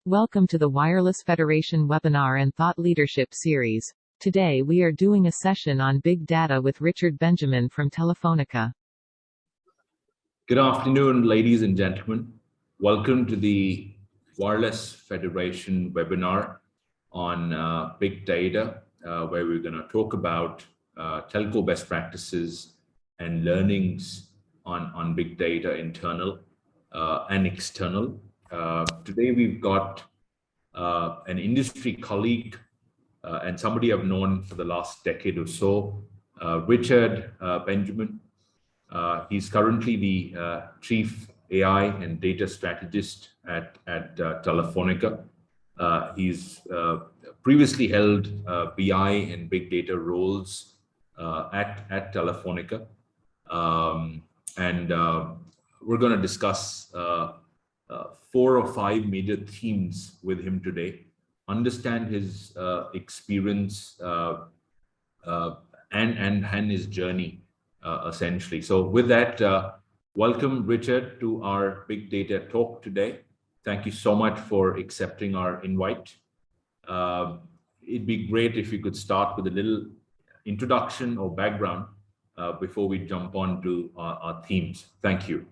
Welcome to the Wireless Federation webinar and Thought Leadership series. Today we are doing a session on big data with Richard Benjamin from Telefonica. Good afternoon, ladies and gentlemen. Welcome to the Wireless Federation webinar on big data, where we're going to talk about telco best practices and learnings on big data, internal and external. Today we've got an industry colleague and somebody I've known for the last decade or so, Richard Benjamin. He's currently the Chief AI and Data Strategist at Telefonica. He's previously held BI and big data roles at Telefonica. We're going to discuss 4 or 5 major themes with him today, understand his experience and his journey essentially. So with that, welcome Richard to our big data talk today. Thank you so much for accepting our invite. It'd be great if you could start with a little introduction or background before we jump on to our themes. Thank you.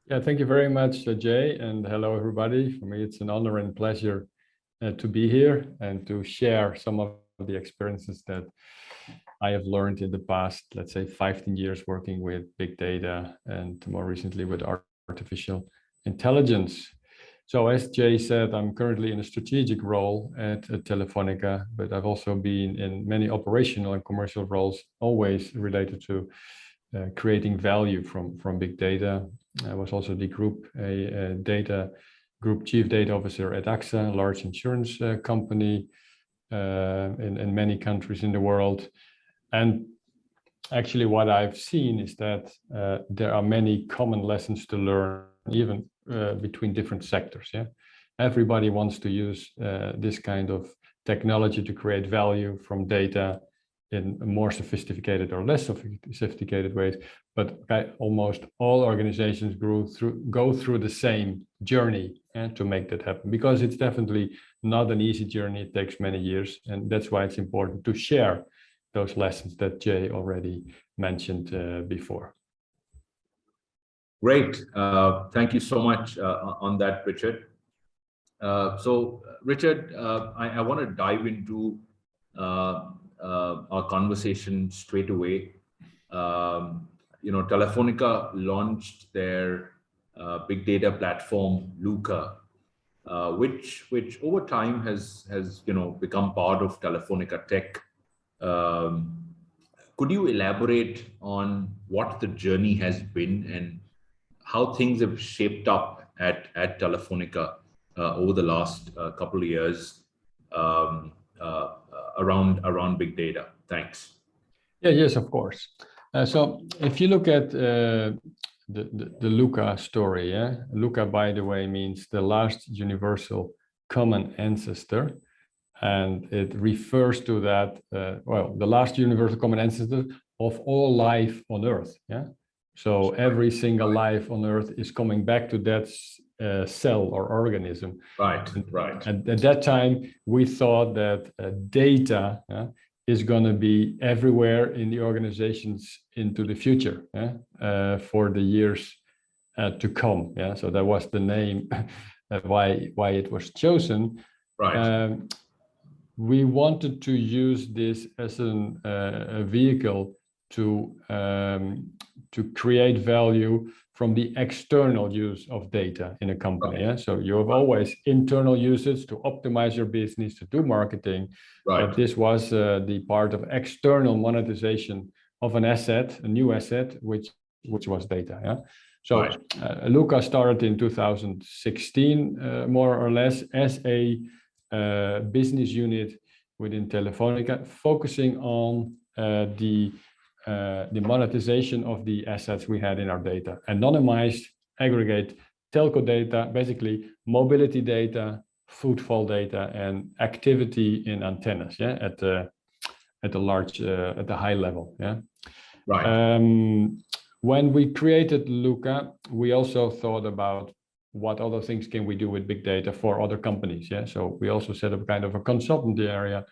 Yeah, thank you very much, Jay, and hello everybody. For me, it's an honor and pleasure to be here and to share some of the experiences that I have learned in the past, let's say 15 years working with big data and more recently with artificial intelligence. So as Jay said, I'm currently in a strategic role at Telefonica, but I've also been in many operational and commercial roles, always related to creating value from big data. I was also the data group chief data officer at AXA, a large insurance company in many countries in the world. And actually what I've seen is that there are many common lessons to learn, even between different sectors. Yeah, everybody wants to use this kind of technology to create value from data in more sophisticated or less sophisticated ways, but almost all organizations go through the same journey to make that happen, because it's definitely not an easy journey. It takes many years, and that's why it's important to share those lessons that Jay already mentioned before. Great. Thank you so much on that, Richard. So Richard, I want to dive into our conversation straight away. Telefonica launched their big data platform, LUCA, which over time has become part of Telefonica Tech. Could you elaborate on what the journey has been and how things have shaped up at Telefonica over the last couple of years around big data? Thanks. Yeah, yes, of course. So if you look at the LUCA story, yeah, LUCA, by the way, means the last universal common ancestor, and it refers to that the last universal common ancestor of all life on Earth. Yeah, so every single life on Earth is coming back to that cell or organism. Right. And at that time, we thought that data is going to be everywhere in the organizations into the future for the years to come. Yeah, so that was the name why it was chosen. Right. We wanted to use this as a vehicle to create value from the external use of data in a company. Right. Yeah, so you have always internal usage to optimize your business, to do marketing. Right. But this was the part of external monetization of an asset, a new asset, which was data. Yeah. So right. LUCA started in 2016, more or less, as a business unit within Telefonica, focusing on the monetization of the assets we had in our data, anonymized, aggregate telco data, basically mobility data, footfall data, and activity in antennas. Yeah, at the high level. Yeah, right. When we created LUCA, we also thought about what other things can we do with big data for other companies. Yeah, so we also set up kind of a consultancy area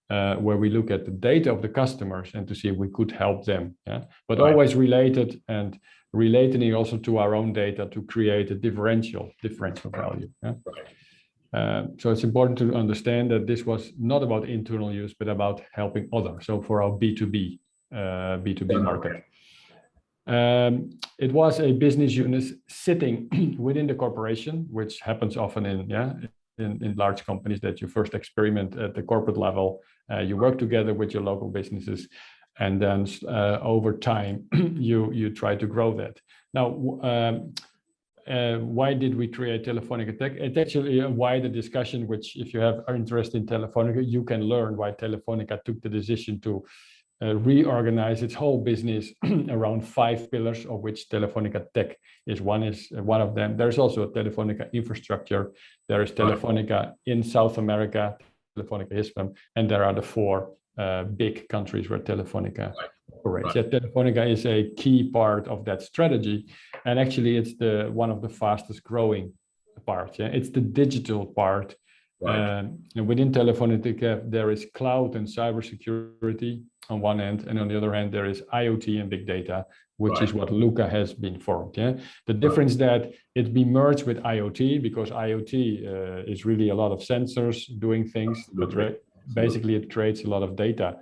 where we look at the data of the customers and to see if we could help them. Yeah, but always related and relating also to our own data to create a differential value. Yeah. So it's important to understand that this was not about internal use, but about helping others. So for our B2B market. It was a business unit sitting within the corporation, which happens often in large companies, that you first experiment at the corporate level, you work together with your local businesses, and then over time you try to grow that. Now, why did we create Telefonica Tech? It's actually a wider discussion, which if you are interested in Telefonica, you can learn why Telefonica took the decision to reorganize its whole business around 5 pillars, of which Telefonica Tech is one of them. There's also a Telefonica infrastructure. There is Telefonica in South America, Telefonica Hispam, and there are the 4 big countries where Telefonica operates. Yeah, Telefonica is a key part of that strategy, and actually it's one of the fastest growing parts. Yeah, it's the digital part. And within Telefonica, there is cloud and cybersecurity on one end, and on the other hand, there is IoT and big data, which is what LUCA has been formed. Yeah, the difference that it's been merged with IoT, because IoT is really a lot of sensors doing things, but basically it creates a lot of data.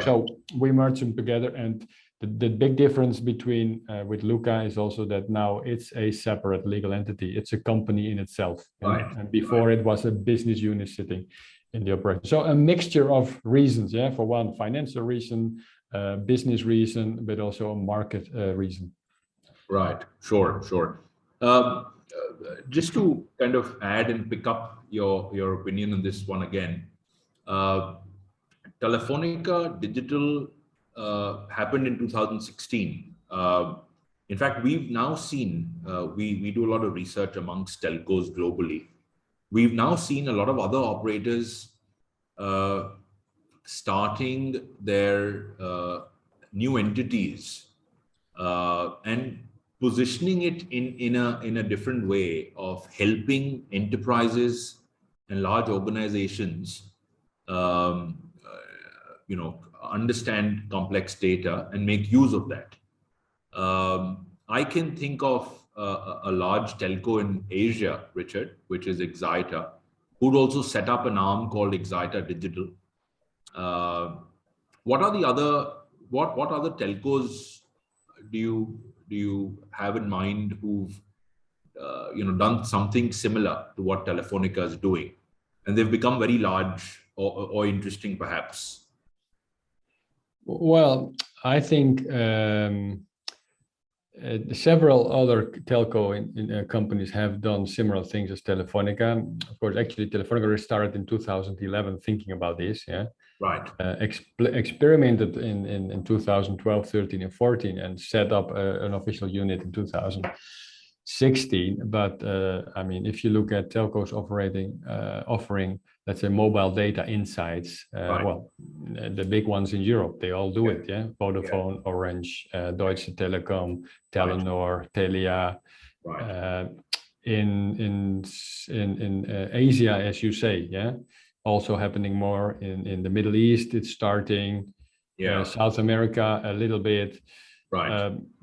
So we merge them together, and the big difference between with LUCA is also that now it's a separate legal entity. It's a company in itself. And before it was a business unit sitting in the operation. So a mixture of reasons, yeah, for one, financial reason, business reason, but also a market reason. Right, sure. Just to kind of add and pick up your opinion on this one again, Telefonica Digital happened in 2016. In fact, we've now seen, we do a lot of research amongst telcos globally. We've now seen a lot of other operators starting their new entities and positioning it in a different way of helping enterprises and large organizations understand complex data and make use of that. I can think of a large telco in Asia, Richard, which is Excita, who'd also set up an arm called Excita Digital. What other telcos do you have in mind who've done something similar to what Telefonica is doing, and they've become very large or interesting, perhaps? Well, I think several other telco companies have done similar things as Telefonica. Of course, actually, Telefonica started in 2011 thinking about this. Yeah. Right. Experimented in 2012, 13, and 14, and set up an official unit in 2016. But I mean, if you look at telcos offering, let's say, mobile data insights, well, the big ones in Europe, they all do it. Yeah, Vodafone, Orange, Deutsche Telekom, Telenor, Telia. In Asia, as you say, yeah, also happening more in the Middle East. It's starting. South America a little bit.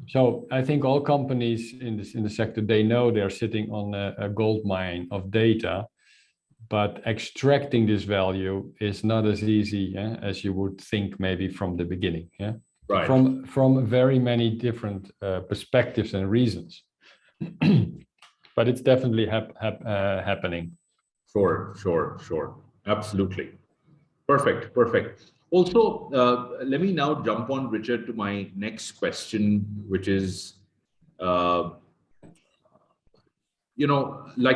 So I think all companies in the sector, they know they're sitting on a gold mine of data, but extracting this value is not as easy as you would think maybe from the beginning. Yeah, from very many different perspectives and reasons. But it's definitely happening. Sure. Absolutely. Perfect. Also, let me now jump on, Richard, to my next question, which is, like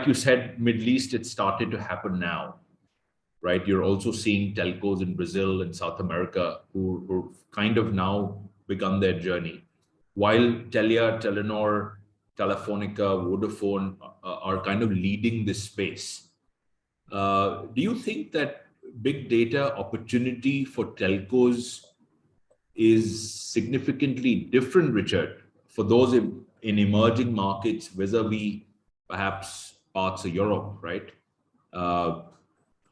you said, Middle East, it started to happen now, right? You're also seeing telcos in Brazil and South America who kind of now begun their journey, while Telia, Telenor, Telefonica, Vodafone are kind of leading this space. Do you think that big data opportunity for telcos is significantly different, Richard, for those in emerging markets vis-a-vis perhaps parts of Europe, right?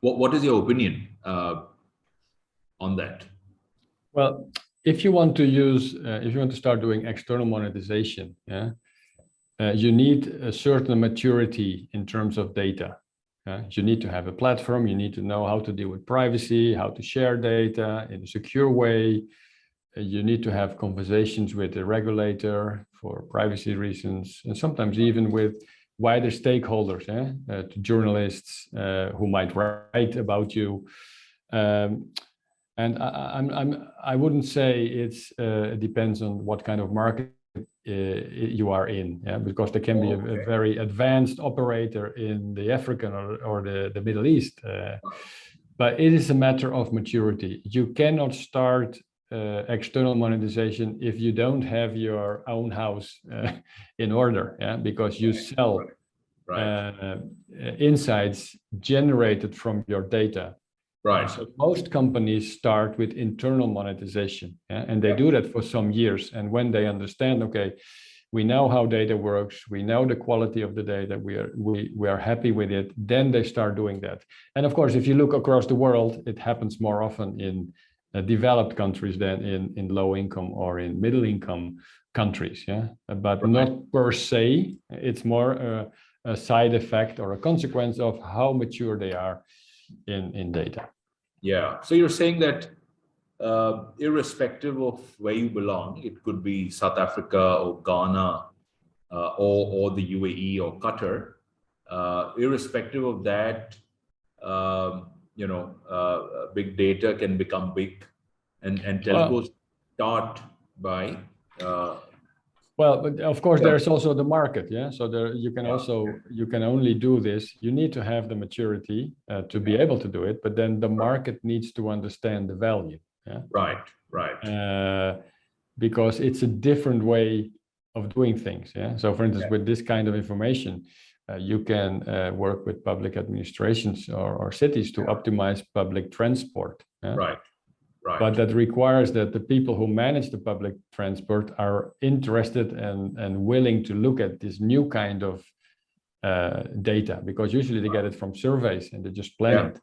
What is your opinion on that? Well, if you want to use, if you want to start doing external monetization, yeah, you need a certain maturity in terms of data. You need to have a platform. You need to know how to deal with privacy, how to share data in a secure way. You need to have conversations with the regulator for privacy reasons, and sometimes even with wider stakeholders, to journalists who might write about you. And I wouldn't say it depends on what kind of market you are in, because there can be a very advanced operator in the African or the Middle East. But it is a matter of maturity. You cannot start external monetization if you don't have your own house in order, because you sell insights generated from your data. Right. So most companies start with internal monetization, and they do that for some years. And when they understand, okay, we know how data works, we know the quality of the data, we are happy with it, then they start doing that. And of course, if you look across the world, it happens more often in developed countries than in low income or in middle income countries, but not per se. It's more a side effect or a consequence of how mature they are in data. Yeah. So you're saying that irrespective of where you belong, it could be South Africa or Ghana or the UAE or Qatar, irrespective of that, big data can become big, and telcos start by. Well, but of course, there's also the market, So there you can only do this. You need to have the maturity to be able to do it, but then the market needs to understand the value. Right. Because it's a different way of doing things. So, for instance, with this kind of information, you can work with public administrations or cities to optimize public transport. Right. But that requires that the people who manage the public transport are interested and willing to look at this new kind of data, because usually they get it from surveys and they just plan it.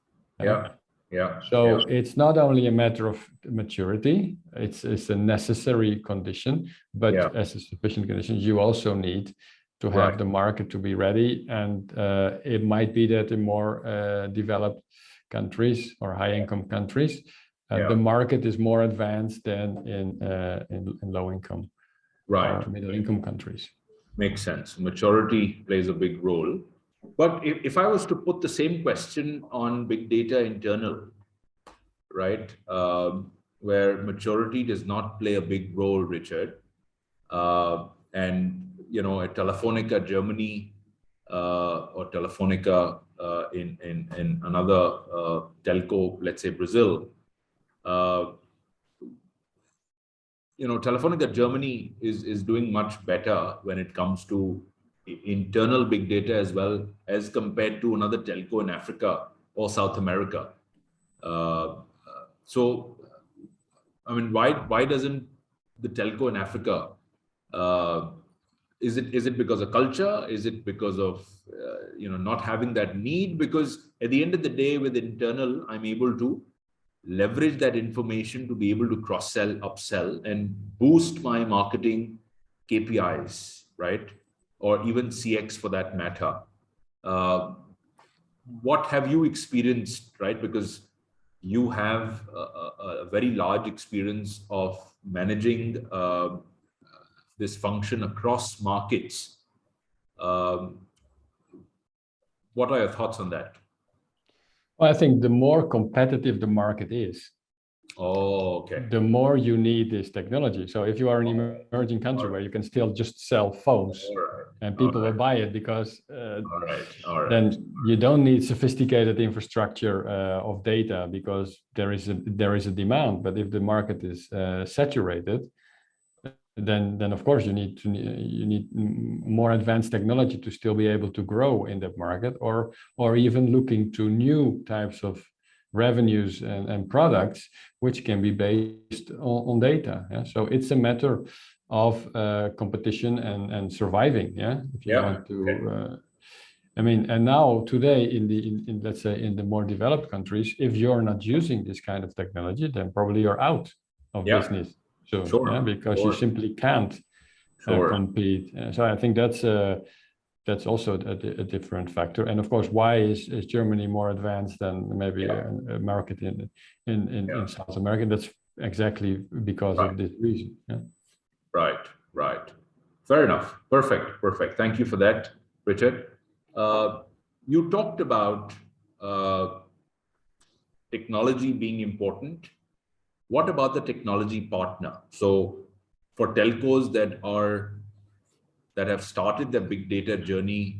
So it's not only a matter of maturity, it's a necessary condition, but as a sufficient condition, you also need to have the market to be ready. And it might be that in more developed countries or high income countries, the market is more advanced than in low income or middle income countries. Makes sense. Maturity plays a big role. But if I was to put the same question on big data internal, right, where maturity does not play a big role, Richard, and at Telefonica Germany or Telefonica in another telco, let's say Brazil, Telefonica Germany is doing much better when it comes to internal big data as well as compared to another telco in Africa or South America. So, I mean, why doesn't the telco in Africa? Is it because of culture? Is it because of not having that need? Because at the end of the day, with internal, I'm able to leverage that information to be able to cross-sell, upsell, and boost my marketing KPIs, right? Or even CX for that matter. What have you experienced, right? Because you have a very large experience of managing this function across markets. What are your thoughts on that? Well, I think the more competitive the market is, the more you need this technology. So if you are an emerging country where you can still just sell phones and people will buy it because then you don't need sophisticated infrastructure of data because there is a demand. But if the market is saturated, then of course you need more advanced technology to still be able to grow in that market, or even looking to new types of revenues and products which can be based on data. So it's a matter of competition and surviving. If you want to I mean, and now today in let's say in the more developed countries, if you're not using this kind of technology, then probably you're out of business soon, Sure. because Sure. you simply can't compete. So I think that's also a different factor. And of course, why is Germany more advanced than maybe a market in South America? That's exactly because of this reason. Yeah. Right. Right. Fair enough. Perfect. Perfect. Thank you for that, Richard. You talked about technology being important. What about the technology partner? So for telcos that have started their big data journey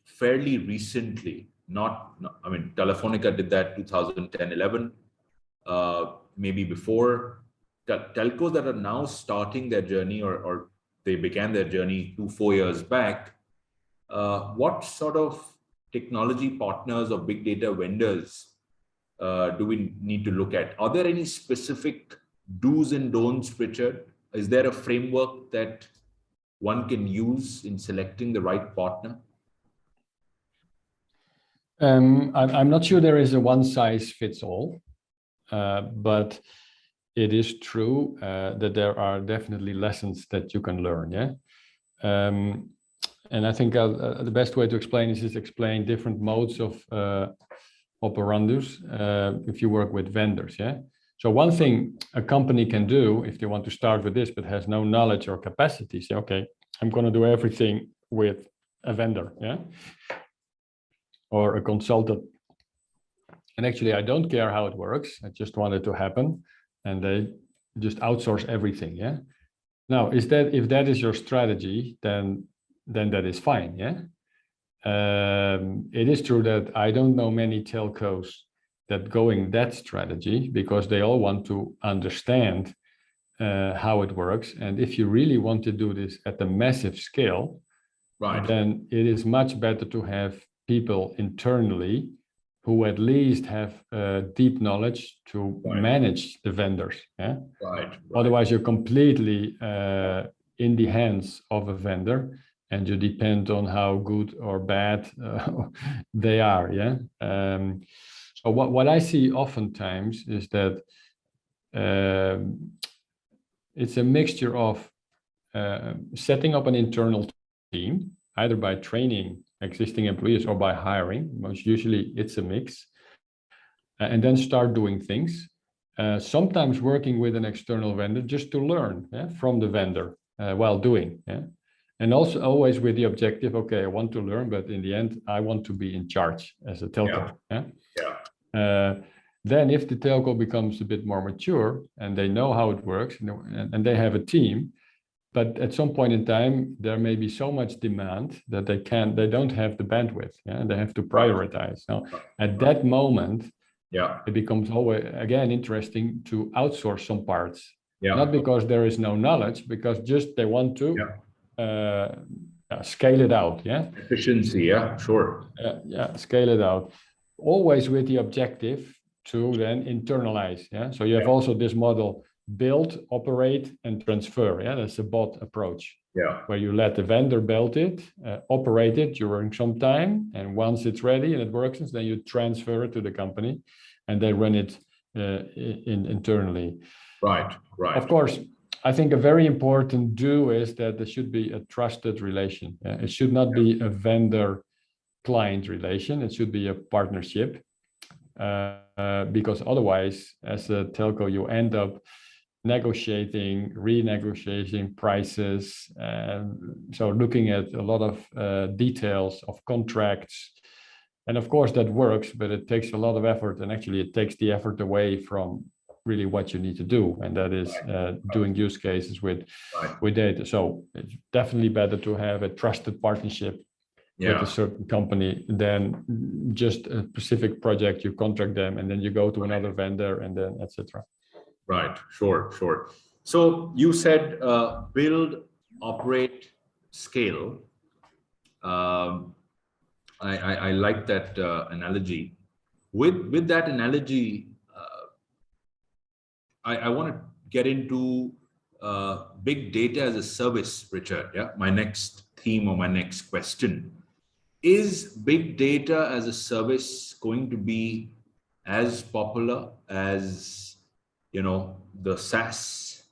fairly recently, I mean, Telefonica did that 2010, 11, maybe before. Telcos that are now starting their journey or they began their journey 4 years back, what sort of technology partners or big data vendors do we need to look at? Are there any specific do's and don'ts, Richard? Is there a framework that one can use in selecting the right partner? I'm not sure there is a one size fits all, but it is true that there are definitely lessons that you can learn. Yeah. And I think the best way to explain this is explain different modes of operandus if you work with vendors. Yeah. So one thing a company can do if they want to start with this but has no knowledge or capacity, say, okay, I'm going to do everything with a vendor, yeah, or a consultant. And actually, I don't care how it works. I just want it to happen, and they just outsource everything. Yeah. Now, if that is your strategy, then that is fine. Yeah. It is true that I don't know many telcos that going that strategy because they all want to understand how it works. And if you really want to do this at a massive scale, then it is much better to have people internally who at least have deep knowledge to manage the vendors. Yeah? Otherwise, you're completely in the hands of a vendor, and you depend on how good or bad they are. Yeah. So what I see oftentimes is that it's a mixture of setting up an internal team, either by training existing employees or by hiring. Most usually it's a mix, and then start doing things. Sometimes working with an external vendor just to learn from the vendor while doing. Yeah? And also always with the objective, okay, I want to learn, but in the end, I want to be in charge as a telco. Then if the telco becomes a bit more mature and they know how it works and they have a team, but at some point in time, there may be so much demand that they don't have the bandwidth, and they have to prioritize. Now, at that moment, it becomes always, again, interesting to outsource some parts, not because there is no knowledge, because just they want to scale it out. Yeah. Efficiency. Yeah, sure. Scale it out. Always with the objective to then internalize. Yeah. So you have also this model: build, operate, and transfer. Yeah, that's a bot approach. Yeah, where you let the vendor build it, operate it during some time, and once it's ready and it works, then you transfer it to the company, and they run it internally. Right. Of course, I think a very important do is that there should be a trusted relation. It should not be a vendor-client relation. It should be a partnership, because otherwise, as a telco, you end up renegotiating prices, so looking at a lot of details of contracts. And of course that works, but it takes a lot of effort, and actually it takes the effort away from really what you need to do, and that is doing use cases with data. So it's definitely better to have a trusted partnership with a certain company than just a specific project. You contract them and then you go to another vendor and then etc. Right. Sure. So you said build, operate, scale. I like that analogy. With that analogy, I want to get into big data as a service, Richard. Yeah, my next theme or my next question. is big data as a service going to be as popular as, you know, the SaaS,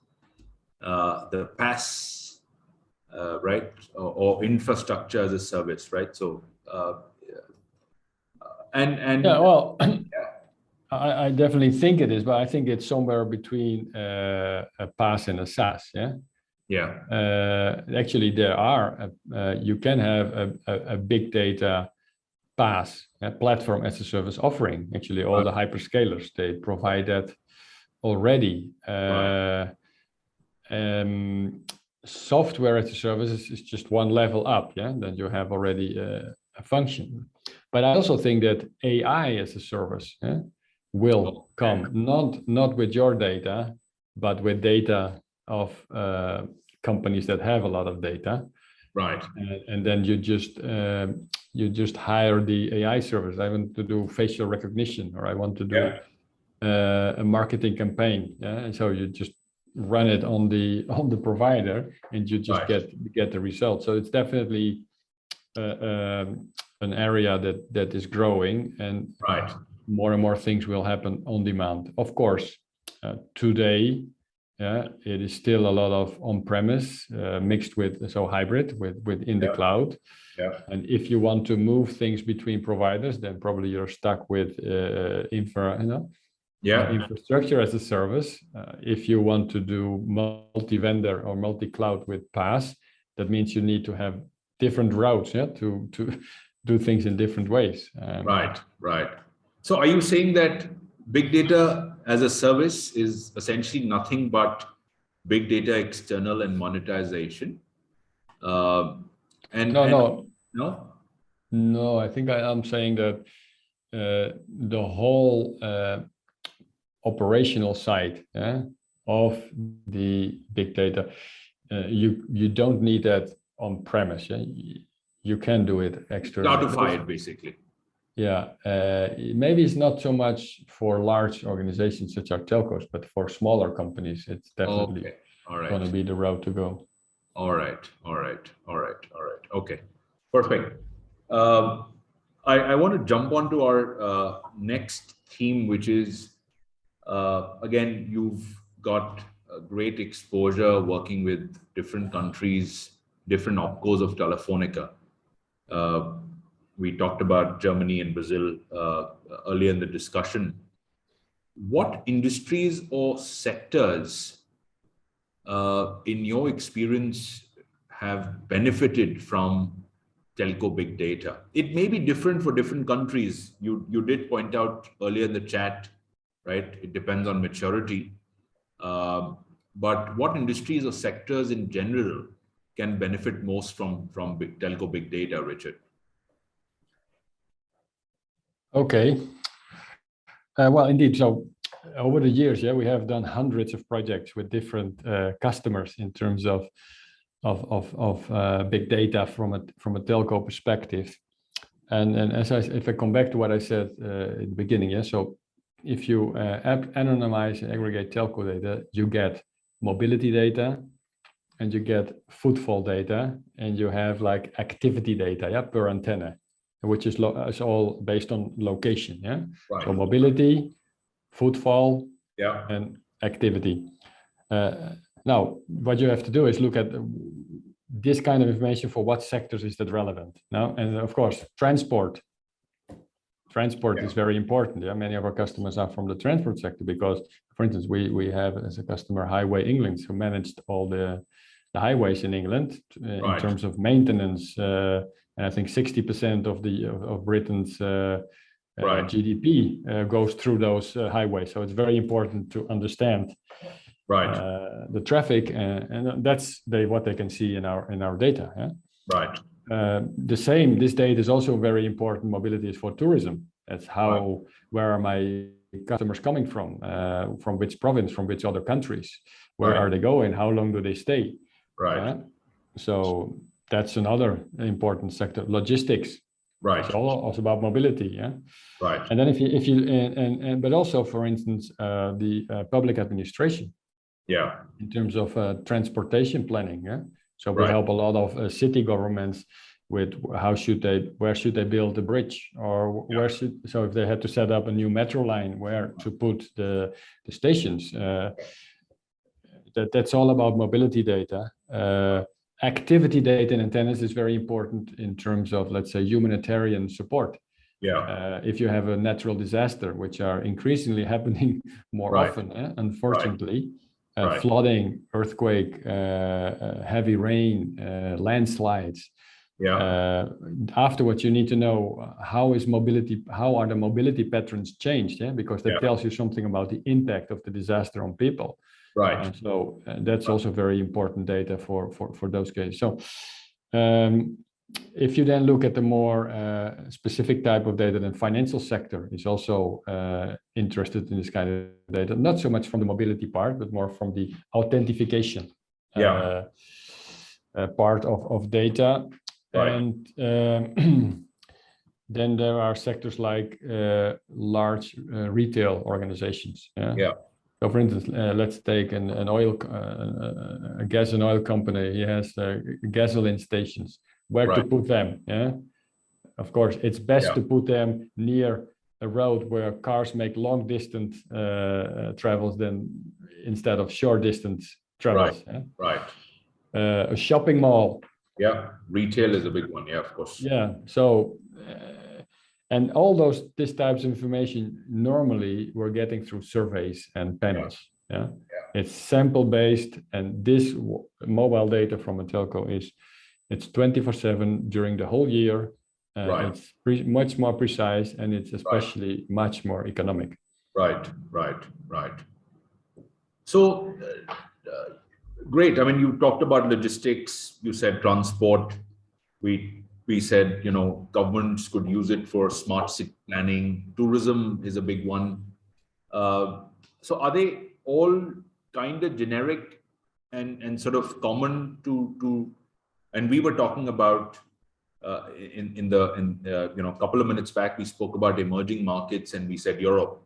the PAAS, right, or infrastructure as a service, right? So, Yeah, well, yeah. I definitely think it is, but I think it's somewhere between a PAAS and a SaaS. Yeah. Yeah. Actually, there are you can have a big data PAAS, a platform as a service offering. Actually, all the hyperscalers, they provide that already. Software as a service is just one level up. Yeah, then you have already a function. But I also think that AI as a service will come not with your data, but with data of companies that have a lot of data. Right. And then you just hire the AI service. I want to do facial recognition, or I want to do a marketing campaign. Yeah, and so you just run it on the provider, and you just get the result. So it's definitely an area that is growing, and more and more things will happen on demand. Of course, today, it is still a lot of on-premise mixed with hybrid within the cloud. Yeah. And if you want to move things between providers, then probably you're stuck with infrastructure as a service. If you want to do multi-vendor or multi-cloud with PaaS, that means you need to have different routes, to do things in different ways. Right. So are you saying that big data as a service is essentially nothing but big data external and monetization? No. I think I'm saying that the whole operational side of the big data, you don't need that on premise. You can do it externally. Cloudify it, basically. Yeah, maybe it's not so much for large organizations such as telcos, but for smaller companies, it's definitely going to be the route to go. All right. Okay, perfect. I want to jump onto our next theme, which is, again, you've got a great exposure working with different countries, different opcos of Telefonica. We talked about Germany and Brazil earlier in the discussion. What industries or sectors, in your experience, have benefited from telco big data? It may be different for different countries. You did point out earlier in the chat, right? It depends on maturity. But what industries or sectors in general can benefit most from telco big data, Richard? Okay. Well, indeed. So over the years, we have done hundreds of projects with different customers in terms of big data from a telco perspective. And if I come back to what I said in the beginning, so if you anonymize and aggregate telco data, you get mobility data, and you get footfall data, and you have like activity data per antenna, which is all based on location. Right. So mobility, footfall, and activity. Now, what you have to do is look at this kind of information for what sectors is that relevant. Now, and of course, transport is very important. Many of our customers are from the transport sector because, for instance, we have as a customer Highway England, who managed all the highways in England in terms of maintenance. And I think 60% of Britain's GDP goes through those highways. So it's very important to understand the traffic, and that's what they can see in our data. This data is also very important. Mobility is for tourism. That's where are my customers coming from which province, from which other countries, where are they going, how long do they stay? So that's another important sector. Logistics. It's also about mobility. And then if you but also, for instance, the public administration. In terms of transportation planning. So we help a lot of city governments with where should they build a bridge, or so if they had to set up a new metro line, where to put the stations. That's all about mobility data. Activity data in antennas is very important in terms of, let's say, humanitarian support. If you have a natural disaster, which are increasingly happening more often, unfortunately, flooding, earthquake, heavy rain, landslides. Afterwards, you need to know how are the mobility patterns changed, because that tells you something about the impact of the disaster on people. So that's also very important data for those cases. So if you then look at the more specific type of data, then financial sector is also interested in this kind of data, not so much from the mobility part, but more from the authentication part of data. And then there are sectors like large retail organizations. So for instance, let's take a gas and oil company. He has gasoline stations. Where to put them? Of course, it's best to put them near a road where cars make long distance travels instead of short distance travels. A shopping mall. Retail is a big one. Of course. So and all this types of information normally we're getting through surveys and panels. It's sample based, and this mobile data from a telco it's 24/7 during the whole year. It's much more precise, and it's especially much more economic. So great. I mean, you talked about logistics. You said transport. We said, governments could use it for smart city planning. Tourism is a big one. So are they all kind of generic and sort of common to? And we were talking about in a couple of minutes back, we spoke about emerging markets, and we said Europe.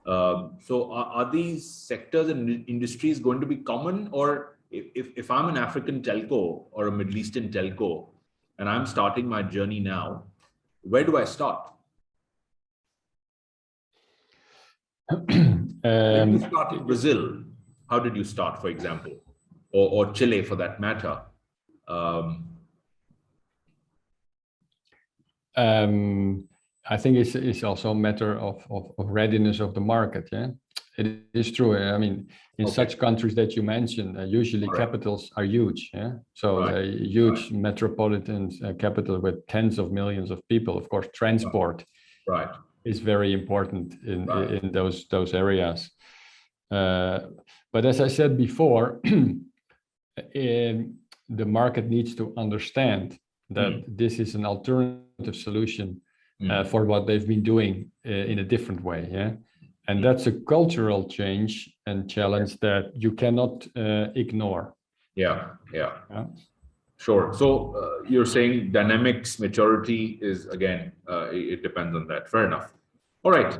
So are these sectors and industries going to be common, or if I'm an African telco or a Middle Eastern telco, and I'm starting my journey now, where do I start? When you start in Brazil, how did you start, for example, or Chile for that matter? I think it's also a matter of readiness of the market. It is true. I mean, in such countries that you mentioned, usually capitals are huge. So a huge metropolitan capital with tens of millions of people. Of course, transport is very important in those areas. But as I said before, the market needs to understand that this is an alternative solution for what they've been doing in a different way. And that's a cultural change and challenge that you cannot ignore. Sure. So you're saying dynamics maturity is, again, it depends on that. Fair enough. All right.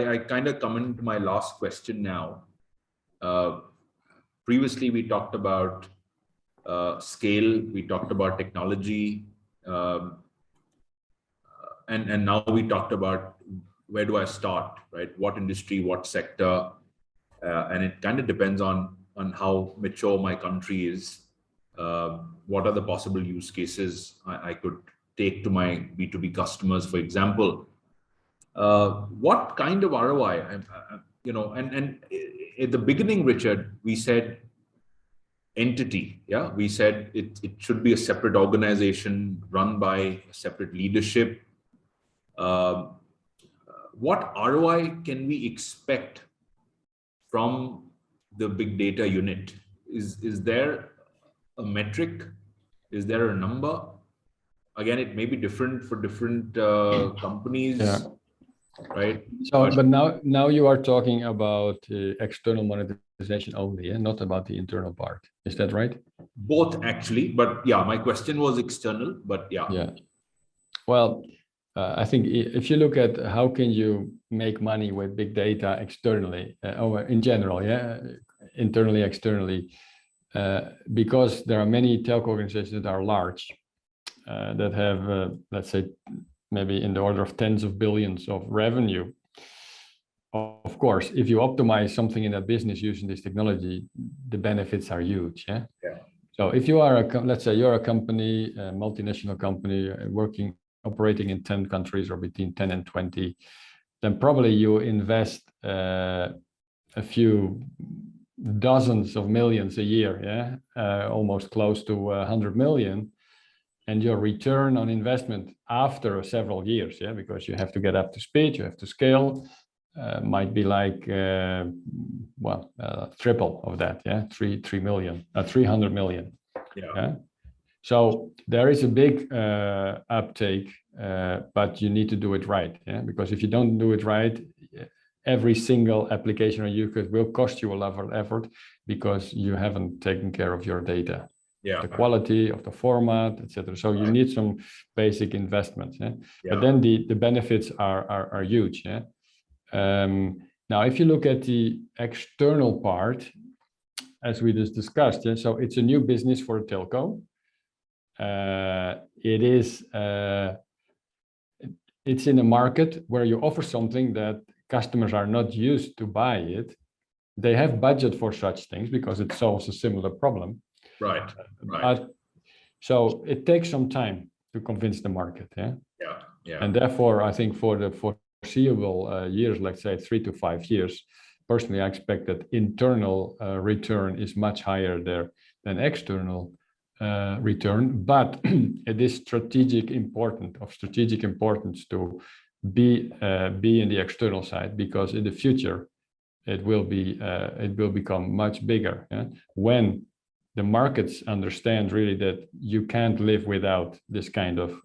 I kind of come into my last question now. Previously, we talked about scale, we talked about technology, and now we talked about where do I start, right? What industry, what sector, and it kind of depends on how mature my country is. What are the possible use cases I could take to my B2B customers, for example? What kind of ROI? And at the beginning, Richard, we said entity. We said it should be a separate organization run by a separate leadership. What ROI can we expect from the big data unit? Is there a metric? Is there a number? Again, it may be different for different companies, right? So, but now you are talking about external monetization only, and not about the internal part. Is that right? Both, actually, but my question was external, but Well, I think if you look at how can you make money with big data externally, or in general, internally, externally, because there are many telco organizations that are large, that have, let's say, maybe in the order of tens of billions of revenue. Of course, if you optimize something in that business using this technology, the benefits are huge. Yeah. So if you are let's say you're a company, a multinational company, operating in 10 countries or between 10 and 20, then probably you invest a few dozens of millions a year, yeah, almost close to 100 million, and your return on investment after several years, yeah, because you have to get up to speed, you have to scale, might be like triple of that, yeah, 300 million. Yeah. So there is a big uptake, but you need to do it right, yeah, because if you don't do it right, every single application or use case will cost you a lot of effort because you haven't taken care of your data, the quality of the format, etc. So you need some basic investments, yeah? But then the benefits are huge, yeah. Now, if you look at the external part, as we just discussed, yeah, so it's a new business for a telco. It's in a market where you offer something that customers are not used to buy it. They have budget for such things because it solves a similar problem. Right. So it takes some time to convince the market. Yeah. And therefore, I think for the foreseeable years, let's say 3 to 5 years, personally, I expect that internal return is much higher there than external return. But it is strategic importance to be in the external side, because in the future it will become much bigger, yeah? When the markets understand really that you can't live without this kind of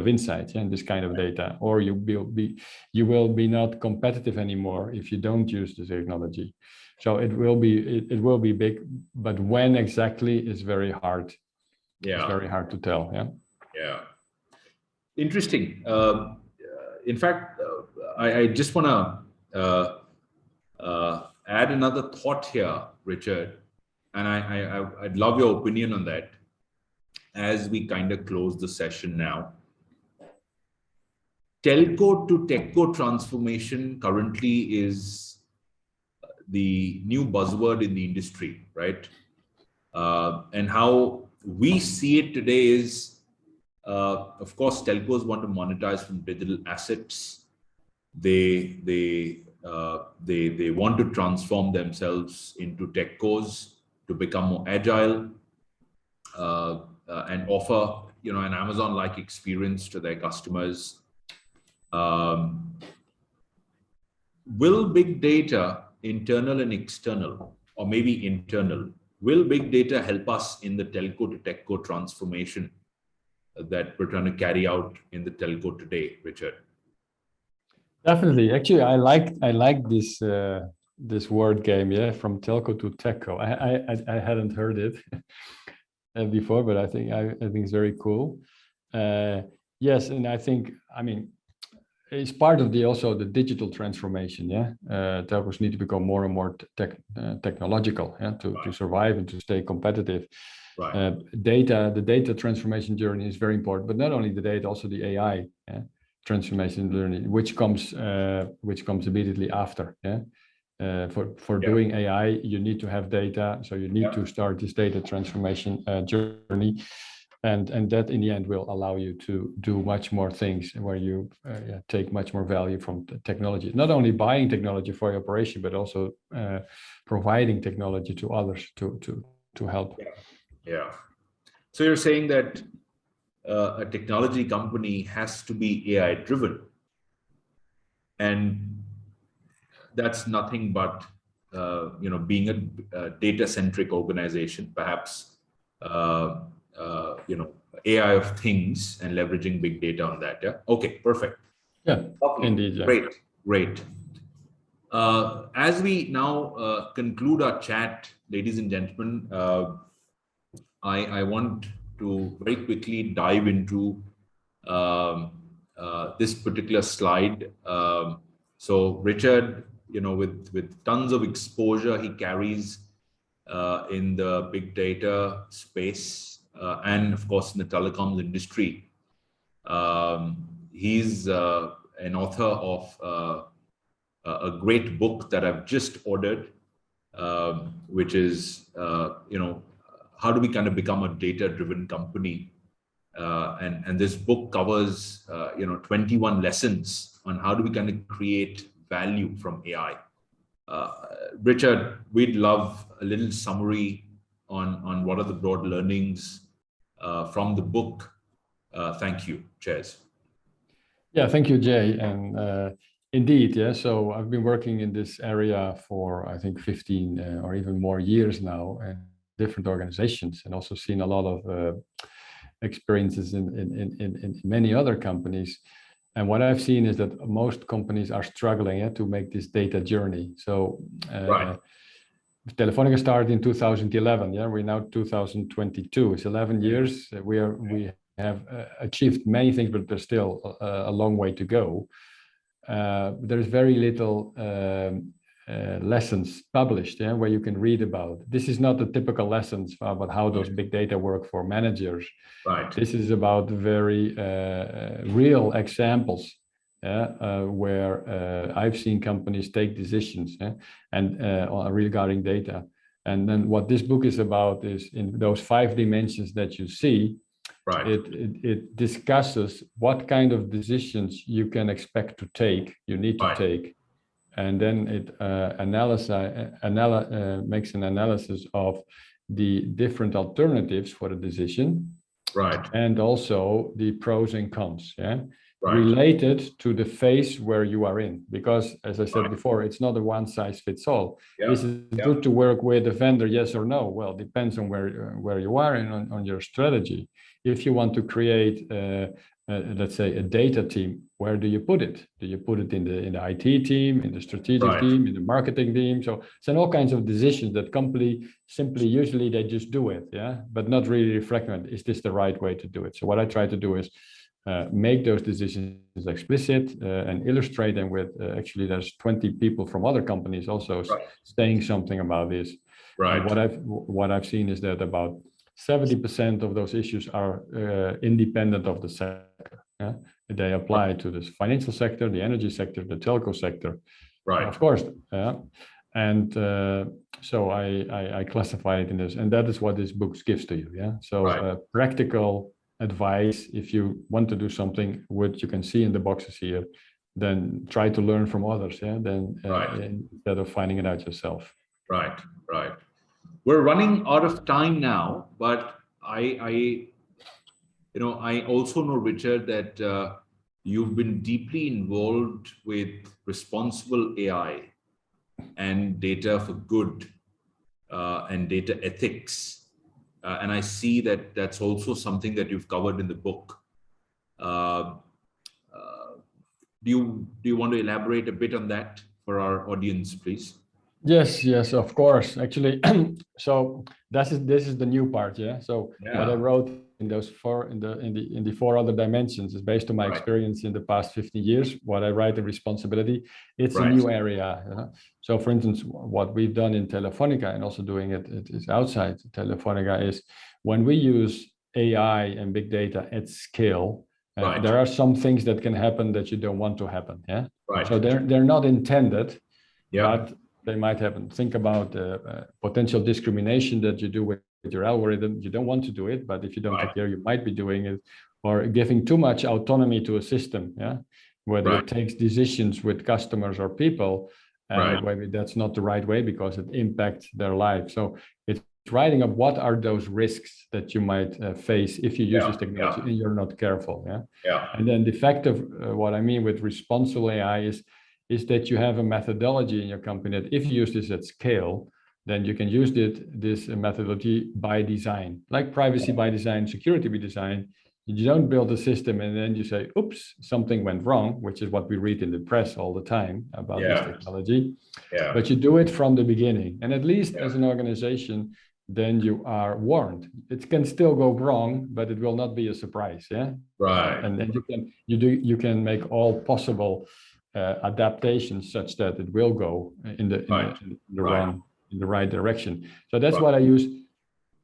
insights and this kind of data, or you will be not competitive anymore if you don't use the technology. So it will be big, but when exactly is very hard. It's very hard to tell. Yeah. Interesting. In fact, I just want to add another thought here, Richard, and I'd love your opinion on that as we kind of close the session now. Telco to techco transformation currently is the new buzzword in the industry, right? And how we see it today is, of course, telcos want to monetize from digital assets. They want to transform themselves into techcos to become more agile and offer, an Amazon-like experience to their customers. Will big data, internal and external, or maybe internal, will big data help us in the telco to techco transformation that we're trying to carry out in the telco today, Richard? Definitely. Actually, I like this word game, yeah, from telco to techco. I hadn't heard it before, but I think it's very cool. Yes, and I mean, it's part of also the digital transformation. Yeah, telcos need to become more and more technological, yeah, to survive and to stay competitive. Right. The data transformation journey is very important, but not only the data, also the AI transformation journey, which comes immediately after. Yeah. For doing AI, you need to have data, so you need to start this data transformation journey, and that in the end will allow you to do much more things where you take much more value from the technology. Not only buying technology for your operation, but also providing technology to others to help. Yeah. So you're saying that a technology company has to be AI driven, and that's nothing but being a data centric organization, perhaps AI of things and leveraging big data on that. Yeah. Okay. Perfect. Yeah. Okay. Indeed. Yeah. Great. As we now conclude our chat, ladies and gentlemen, I want to very quickly dive into this particular slide. So Richard, with tons of exposure he carries in the big data space and of course in the telecoms industry. He's an author of a great book that I've just ordered, which is, how do we kind of become a data-driven company? And this book covers, 21 lessons on how do we kind of create value from AI. Richard, we'd love a little summary on what are the broad learnings from the book. Thank you. Cheers. Yeah, thank you, Jay. And indeed, yeah, so I've been working in this area for, I think, 15 or even more years now, and different organizations, and also seen a lot of experiences in many other companies. And what I've seen is that most companies are struggling to make this data journey. So Telefonica started in 2011. Yeah, we're now 2022. It's 11 years. We have achieved many things, but there's still a long way to go. There's very little lessons published, where you can read about. This is not the typical lessons about how those big data work for managers. Right. This is about very real examples, where I've seen companies take decisions and regarding data. And then what this book is about is in those 5 dimensions that you see. Right. It discusses what kind of decisions you can expect to take, you need to take. And then it makes an analysis of the different alternatives for the decision, right, and also the pros and cons, right, related to the phase where you are in. Because, as I said before, it's not a one-size-fits-all. Is it good to work with a vendor, yes or no? Well, it depends on where you are and on your strategy. If you want to create let's say a data team, where do you put it? Do you put it in the IT team, in the strategic team, in the marketing team? So it's all kinds of decisions that company simply, usually they just do it, but not really reflect on, is this the right way to do it? So what I try to do is make those decisions explicit and illustrate them with, actually there's 20 people from other companies also saying something about this. Right. What I've seen is that about 70% of those issues are independent of the sector. They apply to the financial sector, the energy sector, the telco sector. Right. Of course. And so I classify it in this, and that is what this book gives to you. So practical advice, if you want to do something, which you can see in the boxes here, then try to learn from others. Instead of finding it out yourself. Right. We're running out of time now, but I also know, Richard, that you've been deeply involved with responsible AI and data for good and data ethics. And I see that that's also something that you've covered in the book. Do you want to elaborate a bit on that for our audience, please? Yes, of course. Actually, so this is the new part, So what I wrote in those in the 4 other dimensions is based on my experience in the past 50 years. What I write in responsibility, it's a new area. So, for instance, what we've done in Telefonica, and also doing it is outside Telefonica, is when we use AI and big data at scale. There are some things that can happen that you don't want to happen. So they're not intended, but they might happen. Think about potential discrimination that you do with your algorithm. You don't want to do it, but if you don't take care, you might be doing it, or giving too much autonomy to a system, whether it takes decisions with customers or people, maybe that's not the right way because it impacts their life. So it's writing up what are those risks that you might face if you use this technology and you're not careful. And then the fact of what I mean with responsible AI is that you have a methodology in your company that if you use this at scale, then you can use this methodology by design, like privacy by design, security by design. You don't build a system and then you say, oops, something went wrong, which is what we read in the press all the time about this technology. But you do it from the beginning. And at least as an organization, then you are warned. It can still go wrong, but it will not be a surprise. And then you can make all possible adaptations such that it will go in the wrong in the right direction. So that's what I use.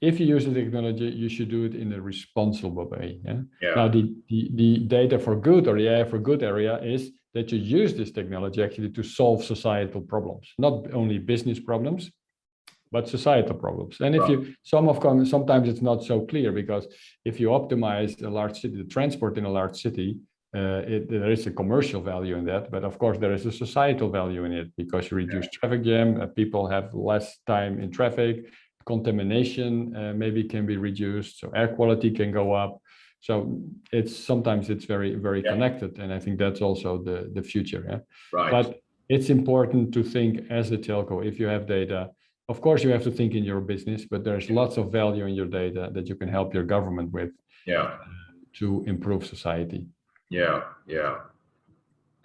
If you use the technology, you should do it in a responsible way. Yeah? Now, the data for good or the AI for good area is that you use this technology actually to solve societal problems, not only business problems, but societal problems. And if you, sometimes it's not so clear, because if you optimize a large city, the transport in a large city, there is a commercial value in that, but of course there is a societal value in it, because you reduce traffic jam, people have less time in traffic, contamination maybe can be reduced, so air quality can go up. So sometimes it's very, very connected, and I think that's also the future. Yeah? Right. But it's important to think as a telco, if you have data, of course you have to think in your business, but there's lots of value in your data that you can help your government with to improve society. Yeah.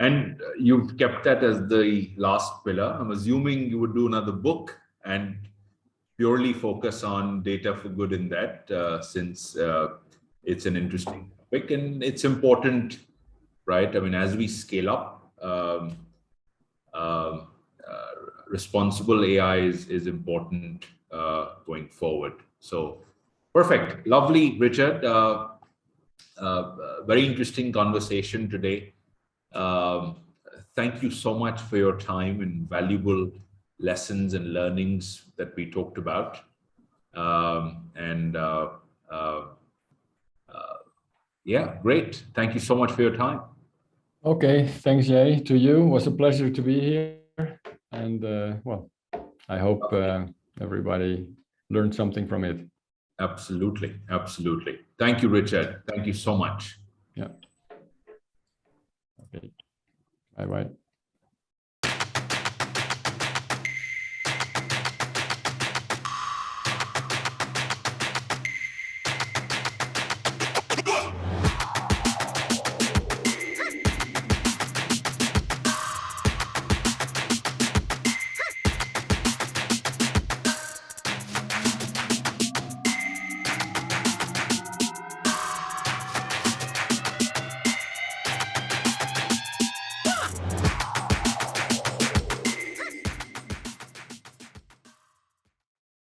And you've kept that as the last pillar. I'm assuming you would do another book and purely focus on data for good in that, since it's an interesting topic and it's important, right? I mean, as we scale up, responsible AI is important going forward. So perfect. Lovely, Richard. Very interesting conversation today. Thank you so much for your time and valuable lessons and learnings that we talked about. Yeah, great. Thank you so much for your time. Okay, thanks, Jay. To you, it was a pleasure to be here. And well, I hope everybody learned something from it. Absolutely. Thank you, Richard. Thank you so much. Yeah. Okay. Bye-bye.